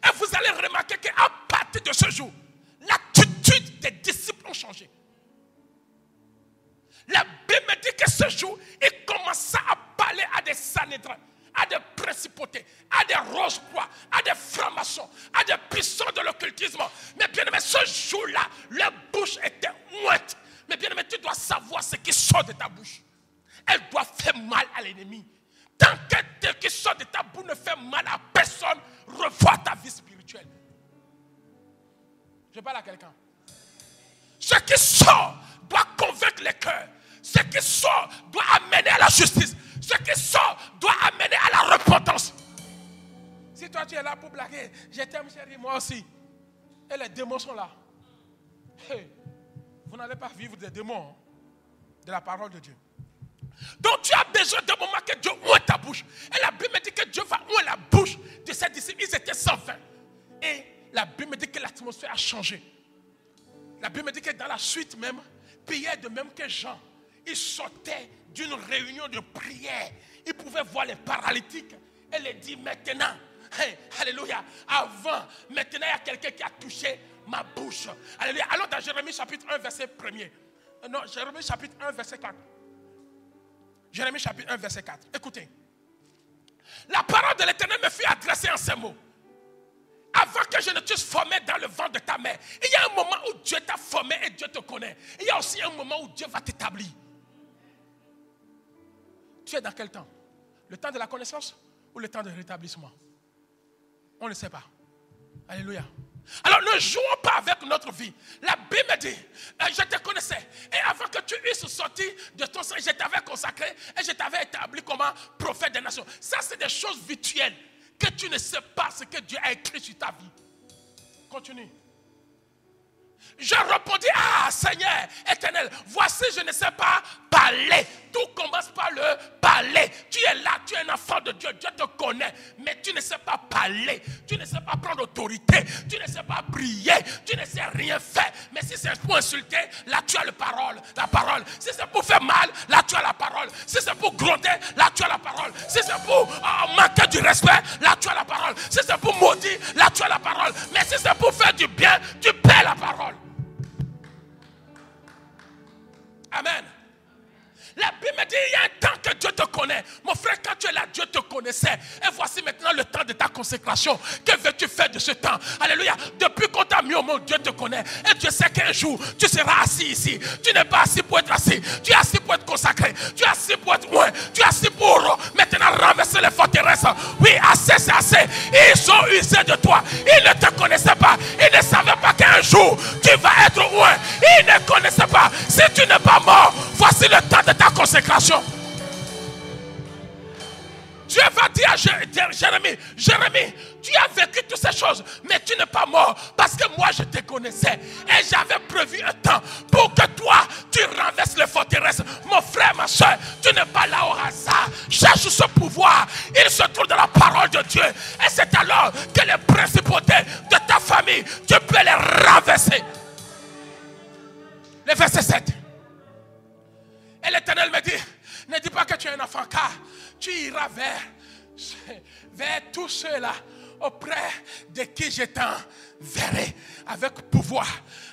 Et vous allez remarquer qu'à partir de ce jour, l'attitude des disciples ont changé. La Bible me dit que ce jour, il commença à parler à des Sanhédrins, à des principautés, à des roches-croix, à des francs-maçons, à des puissants de l'occultisme. Mais bien aimé, ce jour-là, leur bouche était muette. Mais bien aimé, tu dois savoir ce qui sort de ta bouche. Elle doit faire mal à l'ennemi. Tant que ce qui sort de ta bouche ne fait mal à personne, revois ta vie spirituelle. Je parle à quelqu'un. Ce qui sort doit convaincre les cœurs. Ce qui sort doit amener à la justice. Ce qui sort doit amener à la repentance. Si toi tu es là pour blaguer, je t'aime chérie, moi aussi. Et les démons sont là. Hey, vous n'allez pas vivre des démons, hein, de la parole de Dieu. Donc tu as besoin d'un moment que Dieu ouvre ta bouche. Et la Bible me dit que Dieu va ouvrir la bouche de ses disciples. Ils étaient 120. Et la Bible me dit que l'atmosphère a changé. La Bible me dit que dans la suite même, Pierre de même que Jean, ils sortaient d'une réunion de prière. Ils pouvaient voir les paralytiques et les dire maintenant, hey, alléluia, avant, maintenant il y a quelqu'un qui a touché ma bouche. Alléluia. Alors dans Jérémie chapitre 1 verset 1er. Non, Jérémie chapitre 1 verset 4. Jérémie chapitre 1 verset 4. Écoutez. La parole de l'Éternel me fut adressée en ces mots. Avant que je ne t'eusse formé dans le ventre de ta mère. Il y a un moment où Dieu t'a formé et Dieu te connaît. Il y a aussi un moment où Dieu va t'établir. Tu es dans quel temps? Le temps de la connaissance ou le temps de rétablissement? On ne le sait pas. Alléluia. Alors ne jouons pas avec notre vie. La Bible me dit, je te connaissais. Et avant que tu eusses sorti de ton sang, je t'avais consacré et je t'avais établi comme prophète des nations. Ça, c'est des choses virtuelles que tu ne sais pas ce que Dieu a écrit sur ta vie. Continue. Je répondis, ah Seigneur éternel, voici je ne sais pas parler. Tout commence par le parler. Tu es là, tu es un enfant de Dieu, Dieu te connaît, mais tu ne sais pas parler, tu ne sais pas prendre autorité, tu ne sais pas prier, tu ne sais rien faire. Mais si c'est pour insulter, là tu as la parole. Si c'est pour faire mal, là tu as la parole. Si c'est pour gronder, là tu as la parole. Si c'est pour manquer du respect, là tu as la parole. Si c'est pour maudire, là tu as la parole. Mais si c'est pour faire du bien, tu perds la parole. Amen. La Bible me dit, il y a un temps que Dieu te connaît. Mon frère, quand tu es là, Dieu te connaissait. Et voici maintenant le temps de ta consécration. Que veux-tu faire de ce temps? Alléluia. Depuis qu'on t'a mis au monde, Dieu te connaît. Et Dieu sait qu'un jour, tu seras assis ici. Tu n'es pas assis pour être assis. Tu es assis pour être consacré. Tu es assis pour être loin. Tu es assis pour maintenant renverser les forteresses. Oui, assez, c'est assez. Ils ont usé de toi. Ils ne te connaissaient pas. Ils ne savaient pas qu'un jour, tu vas être loin. Ils ne connaissaient pas. Si tu n'es pas mort, voici le temps de ta consécration. Dieu va dire à Jérémie, Jérémie, tu as vécu toutes ces choses, mais tu n'es pas mort parce que moi je te connaissais et j'avais prévu un temps pour que toi tu renverses les forteresses. Mon frère, ma soeur, tu n'es pas là au hasard. Cherche ce pouvoir, il se trouve dans la parole de Dieu et c'est alors que les principautés de ta famille, tu peux les renverser. Le verset 7. Et l'Éternel me dit, ne dis pas que tu es un enfant, car tu iras vers tous ceux-là auprès de qui je t'enverrai, avec pouvoir,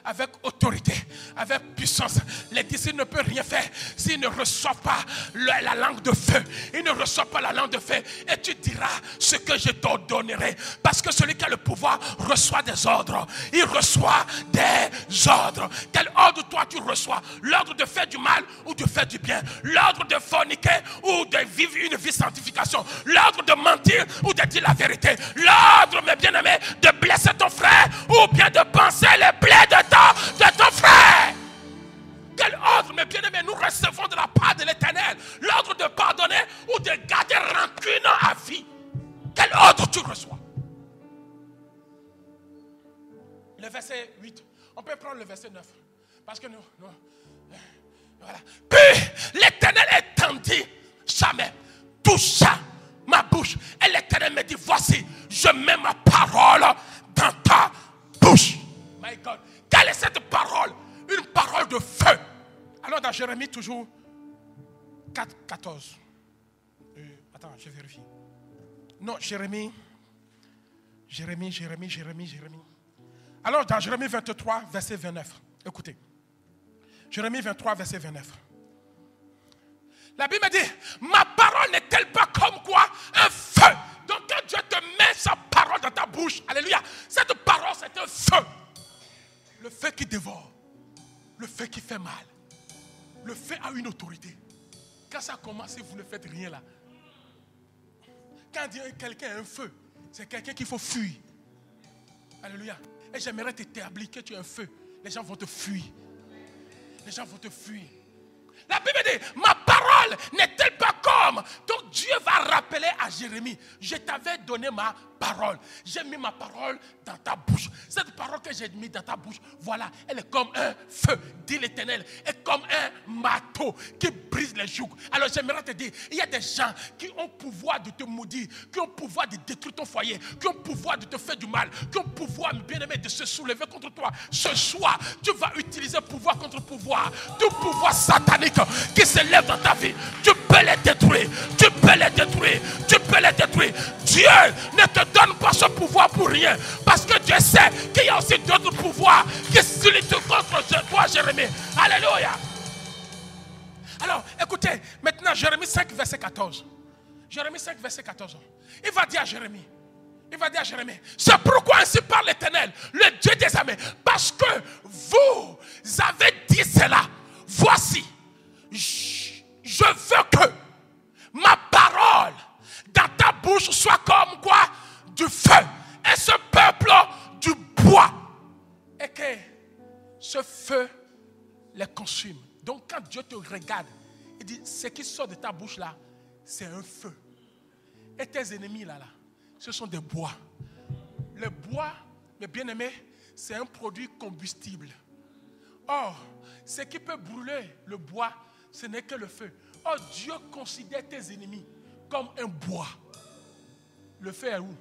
avec autorité, avec puissance. Les disciples ne peuvent rien faire s'ils ne reçoivent pas la langue de feu. Ils ne reçoivent pas la langue de feu. Et tu diras ce que je t'ordonnerai. Parce que celui qui a le pouvoir reçoit des ordres. Il reçoit des ordres. Quel ordre toi tu reçois? L'ordre de faire du mal ou de faire du bien? L'ordre de forniquer ou de vivre une vie de sanctification? L'ordre de mentir ou de dire la vérité? L'ordre, mes bien-aimés, de blesser ton frère ou bien de penser les plaies de ton frère? Quel ordre, mes bien-aimés, nous recevons de la part de l'Éternel? L'ordre de pardonner ou de garder rancune à vie? Quel ordre tu reçois? Le verset 8. On peut prendre le verset 9. Parce que nous voilà. Puis l'Éternel étendit sa main, toucha ma bouche. Et l'Éternel me dit, voici, je mets ma parole dans ta bouche. My God. Quelle est cette parole? Une parole de feu. Alors dans Jérémie toujours 4, 14. Attends, je vérifie. Non, Jérémie. Alors dans Jérémie 23, verset 29. Écoutez. Jérémie 23, verset 29. La Bible me dit, ma parole n'est-elle pas comme quoi? Un feu. Donc quand Dieu te met sa parole dans ta bouche, alléluia, cette parole c'est un feu. Le feu qui dévore. Le feu qui fait mal. Le feu a une autorité. Quand ça commence, vous ne faites rien là. Quand quelqu'un a un feu, c'est quelqu'un qu'il faut fuir. Alléluia. Et j'aimerais t'établir que tu as un feu. Les gens vont te fuir. Les gens vont te fuir. La Bible dit, ma parole n'est-elle pas comme? Donc Dieu va rappeler à Jérémie, je t'avais donné ma parole. J'ai mis ma parole dans ta bouche. Cette parole que j'ai mise dans ta bouche, voilà, elle est comme un feu, dit l'Éternel. Et comme un marteau qui brise les jougs. Alors j'aimerais te dire, il y a des gens qui ont pouvoir de te maudire, qui ont pouvoir de détruire ton foyer, qui ont pouvoir de te faire du mal, qui ont pouvoir, bien-aimé, de se soulever contre toi. Ce soir, tu vas utiliser pouvoir contre pouvoir. Tout pouvoir satanique qui se lève dans ta vie, tu peux les détruire. Tu peux les détruire. Tu peux les détruire. Dieu ne te donne pas ce pouvoir pour rien. Parce que Dieu sait qu'il y a aussi d'autres pouvoirs qui se luttent contre toi, Jérémie. Alléluia. Alors, écoutez, maintenant, Jérémie 5, verset 14. Jérémie 5, verset 14. Il va dire à Jérémie, c'est pourquoi ainsi parle l'Éternel, le Dieu des armées, parce que vous avez dit cela. Voici, je veux que ma parole dans ta bouche soit comme quoi? Du feu. Et ce peuple du bois. Et que ce feu les consume. Donc quand Dieu te regarde, il dit, ce qui sort de ta bouche là, c'est un feu. Et tes ennemis là, ce sont des bois. Le bois, mes bien-aimés, c'est un produit combustible. Or, ce qui peut brûler le bois, ce n'est que le feu. Or, Dieu considère tes ennemis comme un bois. Le feu est où?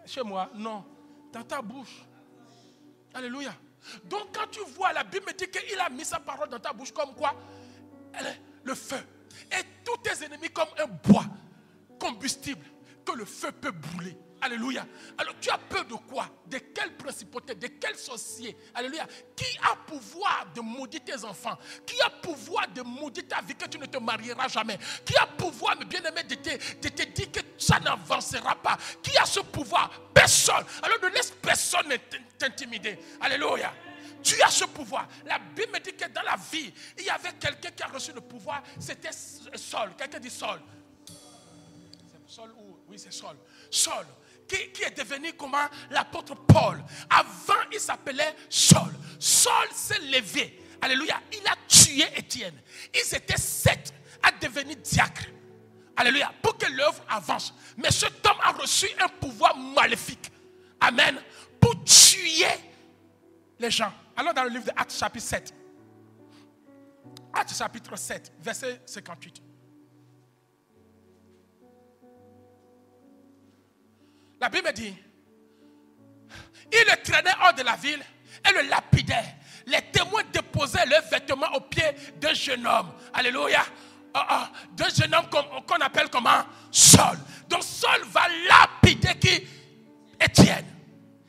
Chez moi? Non. Dans ta bouche. Alléluia. Donc, quand tu vois, la Bible me dit qu'il a mis sa parole dans ta bouche comme quoi? Le feu. Et tous tes ennemis comme un bois combustible que le feu peut brûler. Alléluia. Alors tu as peur de quoi? De quelle principauté? De quel sorcier? Alléluia. Qui a pouvoir de maudire tes enfants? Qui a pouvoir de maudire ta vie, que tu ne te marieras jamais? Qui a pouvoir, mes bien-aimés, de te dire que ça n'avancera pas? Qui a ce pouvoir? Personne. Alors ne laisse personne t'intimider. Alléluia. Tu as ce pouvoir. La Bible me dit que dans la vie, il y avait quelqu'un qui a reçu le pouvoir. C'était Saul. Quelqu'un dit Saul. C'est Saul ou? Oui, c'est Saul. Saul. Qui est devenu comment? L'apôtre Paul. Avant, il s'appelait Saul. Saul s'est levé. Alléluia. Il a tué Étienne. Ils étaient 7 à devenir diacres. Alléluia. Pour que l'œuvre avance. Mais cet homme a reçu un pouvoir maléfique. Amen. Pour tuer les gens. Allons dans le livre de Actes chapitre 7. Actes chapitre 7, verset 58. La Bible dit, il le traînait hors de la ville et le lapidait. Les témoins déposaient leurs vêtements aux pieds d'un jeune homme. Alléluia. D'un jeune homme qu'on appelle comment? Saul. Donc Saul va lapider qui? Étienne.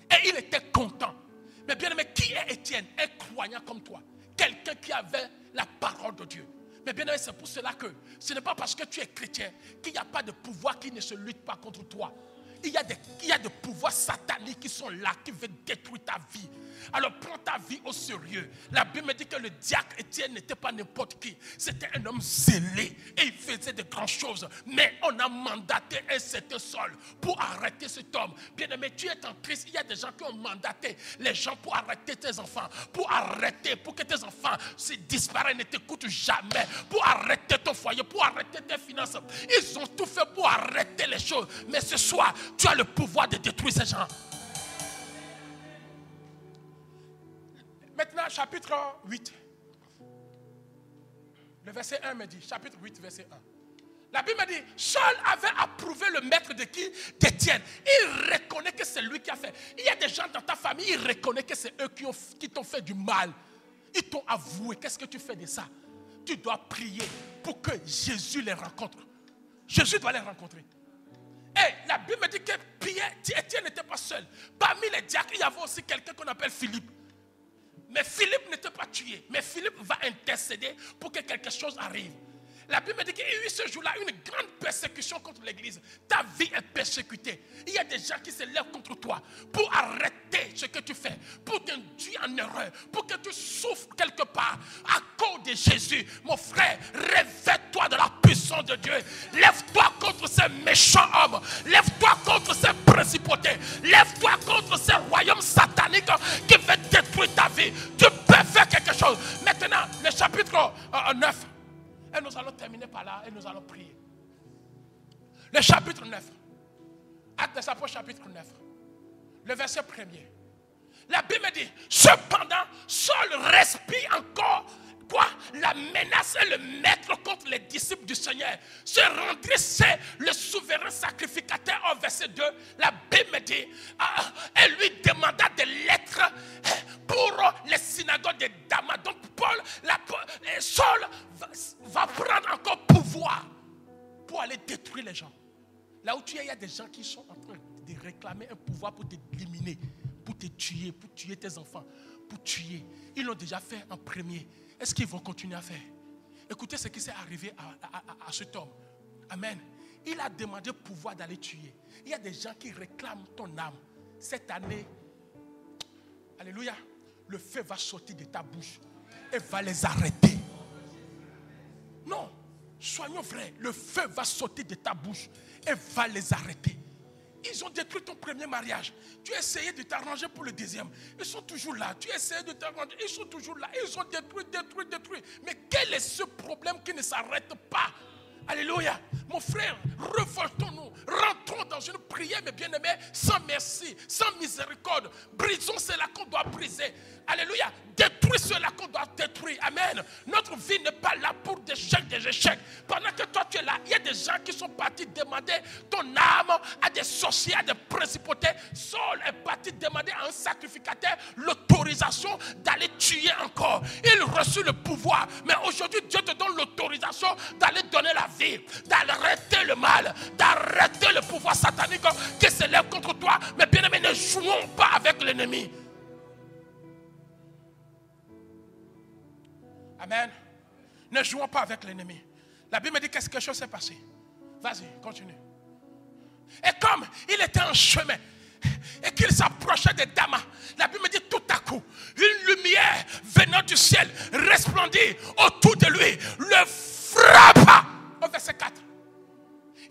Et il était content. Mais bien aimé, qui est Étienne? Un croyant comme toi. Quelqu'un qui avait la parole de Dieu. Mais bien aimé, c'est pour cela que ce n'est pas parce que tu es chrétien qu'il n'y a pas de pouvoir qui ne se lutte pas contre toi. Il y a des pouvoirs sataniques qui sont là, qui veulent détruire ta vie. Alors prends ta vie au sérieux. La Bible me dit que le diacre Étienne n'était pas n'importe qui. C'était un homme zélé et il faisait de grandes choses. Mais on a mandaté un certain Saul pour arrêter cet homme. Bien aimé, tu es en Christ. Il y a des gens qui ont mandaté les gens pour arrêter tes enfants. Pour que tes enfants se disparaissent, ne t'écoutent jamais. Pour arrêter ton foyer, pour arrêter tes finances. Ils ont tout fait pour arrêter les choses. Mais ce soir, tu as le pouvoir de détruire ces gens. Maintenant, chapitre 8. Le verset 1 me dit, chapitre 8, verset 1. La Bible me dit, Saul avait approuvé le maître de qui? D'Étienne. Il reconnaît que c'est lui qui a fait. Il y a des gens dans ta famille, ils reconnaissent que c'est eux qui t'ont fait du mal. Ils t'ont avoué. Qu'est-ce que tu fais de ça? Tu dois prier pour que Jésus les rencontre. Jésus doit les rencontrer. Et la Bible me dit que Étienne n'était pas seul. Parmi les diacres, il y avait aussi quelqu'un qu'on appelle Philippe. Mais Philippe n'était pas tué. Mais Philippe va intercéder pour que quelque chose arrive. La Bible dit qu'il y a eu ce jour-là une grande persécution contre l'église. Ta vie est persécutée. Il y a des gens qui se lèvent contre toi pour arrêter ce que tu fais, pour t'induire en erreur, pour que tu souffres quelque part à cause de Jésus. Mon frère, réveille-toi de la puissance de Dieu. Lève-toi contre ces méchants hommes. Lève-toi contre ces principautés. Lève-toi contre ces royaumes sataniques qui veulent détruire ta vie. Tu peux faire quelque chose. Maintenant, le chapitre 9. Et nous allons terminer par là et nous allons prier. Le chapitre 9. Actes des Apôtres, chapitre 9. Le verset 1er. La Bible dit, cependant, Saul respire encore quoi? La menace et le maître contre les disciples du Seigneur. Se rendrissait le souverain sacrificateur au verset 2. La Bible dit, elle lui demanda des lettres pour les synagogues de Damas. Donc Saul va prendre encore pouvoir pour aller détruire les gens. Là où tu es, il y a des gens qui sont en train de réclamer un pouvoir pour t'éliminer, pour te tuer, pour tuer tes enfants, pour tuer. Ils l'ont déjà fait en premier. Est-ce qu'ils vont continuer à faire? Écoutez ce qui s'est arrivé à cet homme. Amen. Il a demandé pouvoir d'aller tuer. Il y a des gens qui réclament ton âme. Cette année, alléluia, le feu va sortir de ta bouche et va les arrêter. Non, soyons vrais. Le feu va sortir de ta bouche et va les arrêter. Ils ont détruit ton premier mariage. Tu as essayé de t'arranger pour le deuxième. Ils sont toujours là. Tu as essayé de t'arranger. Ils sont toujours là. Ils ont détruit. Mais quel est ce problème qui ne s'arrête pas? Alléluia. Mon frère, révoltons-nous. Rentrons dans une prière, mes bien-aimés, sans merci, sans miséricorde. Brisons cela qu'on doit briser. Alléluia. Détruis cela qu'on doit détruire. Amen. Notre vie n'est pas là pour des échecs. Pendant que toi tu es là, il y a des gens qui sont partis demander ton âme à des sorciers, à des principautés. Saul est parti demander à un sacrificateur l'autorisation d'aller tuer encore. Il reçut le pouvoir. Mais aujourd'hui, Dieu te donne l'autorisation d'aller donner la vie, d'arrêter le mal, d'arrêter le pouvoir satanique qui se lève contre toi. Mais bien aimé, ne jouons pas avec l'ennemi. Amen. Ne jouons pas avec l'ennemi. La Bible me dit que quelque chose s'est passé. Vas-y, continue. Et comme il était en chemin et qu'il s'approchait de Damas, la Bible me dit tout à coup, une lumière venant du ciel resplendit autour de lui, le frappa. Au verset 4.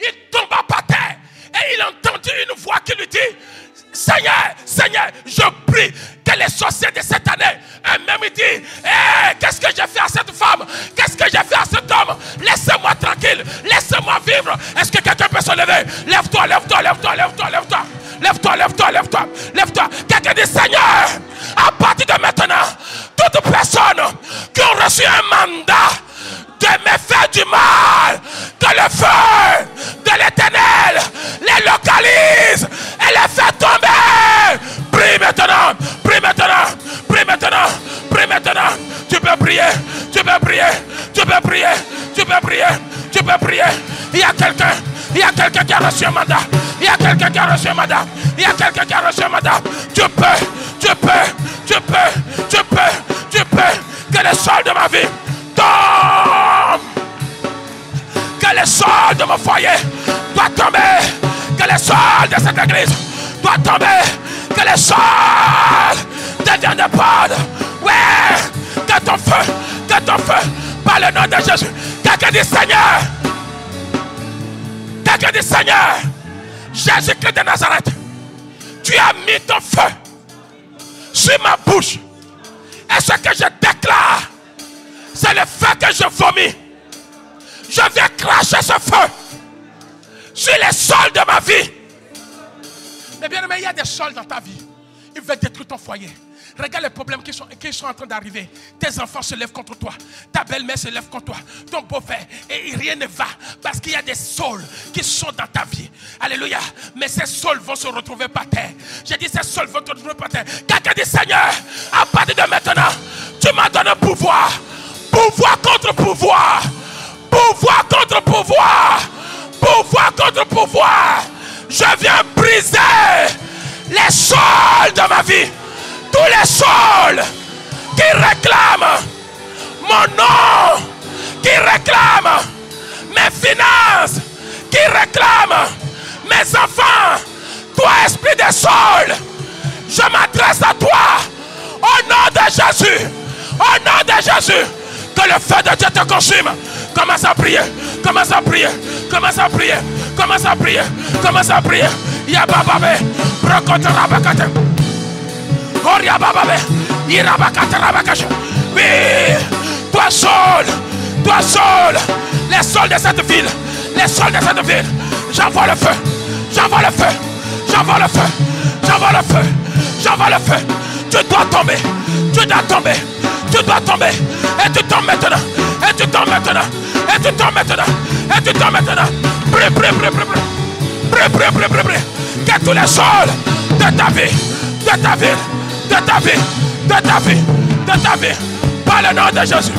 Il tomba par terre et il entendit une voix qui lui dit, Seigneur, je prie que les sorciers de cette année, et même il dit, qu'est-ce que j'ai fait à cette femme? Qu'est-ce que j'ai fait à cet homme? Laissez-moi tranquille, laissez-moi vivre. Est-ce que quelqu'un peut se lever? Lève-toi, lève-toi, lève-toi, lève-toi, lève-toi. Lève-toi, lève-toi, lève-toi, lève-toi. Quelqu'un dit, Seigneur, à partir de maintenant, toute personne qui a reçu un mandat de me faire du mal, que le feu de l'Éternel les localise et les fait tomber. Prie maintenant, prie maintenant, prie maintenant, prie maintenant. Tu peux prier, tu peux prier, tu peux prier, tu peux prier, tu peux prier. Il y a quelqu'un qui a reçu un mandat. Il y a quelqu'un qui a reçu un mandat. Il y a quelqu'un qui a reçu un mandat. Tu peux, que le sol de ma vie tombe. Que le sol de mon foyer doit tomber. Que le sol de cette église doit tomber. Que le sol devienne de poudre. Ouais, que ton feu, par le nom de Jésus. Quelqu'un dit Seigneur. Quelqu'un dit Seigneur, Jésus-Christ de Nazareth, tu as mis ton feu sur ma bouche. Et ce que je déclare, c'est le feu que je vomis. Je viens cracher ce feu sur les sols de ma vie. Mais bien aimé, il y a des sols dans ta vie. Ils veulent détruire ton foyer. Regarde les problèmes qui sont en train d'arriver. Tes enfants se lèvent contre toi. Ta belle-mère se lève contre toi. Ton beau-frère. Et rien ne va. Parce qu'il y a des sols qui sont dans ta vie. Alléluia. Mais ces sols vont se retrouver par terre. J'ai dit ces sols vont se retrouver par terre. Quelqu'un dit Seigneur, à partir de maintenant, tu m'as donné pouvoir. Pouvoir contre pouvoir. Pouvoir contre pouvoir. Pouvoir contre pouvoir. Je viens briser les sols de ma vie. Tous les sols qui réclament mon nom, qui réclament mes finances, qui réclament mes enfants, toi esprit des sols, je m'adresse à toi au nom de Jésus, au nom de Jésus, que le feu de Dieu te consume. Commence à prier, commence à prier, commence à prier, commence à prier, commence à prier. Yabababe, Brokotarabakate. Oui, toi seul, les sols de cette ville, les sols de cette ville, j'envoie le feu, j'envoie le feu, j'envoie le feu, j'envoie le feu, j'envoie le feu. Tu dois tomber, tu dois tomber, tu dois tomber, et tu tombes maintenant, et tu tombes maintenant, et tu tombes maintenant, et tu tombes maintenant. Prie, prie, prie, prie, prie, prie, prie, prie, prie, que tous les sols de ta vie, de ta vie, de ta vie, de ta vie, de ta vie, par le nom de Jésus.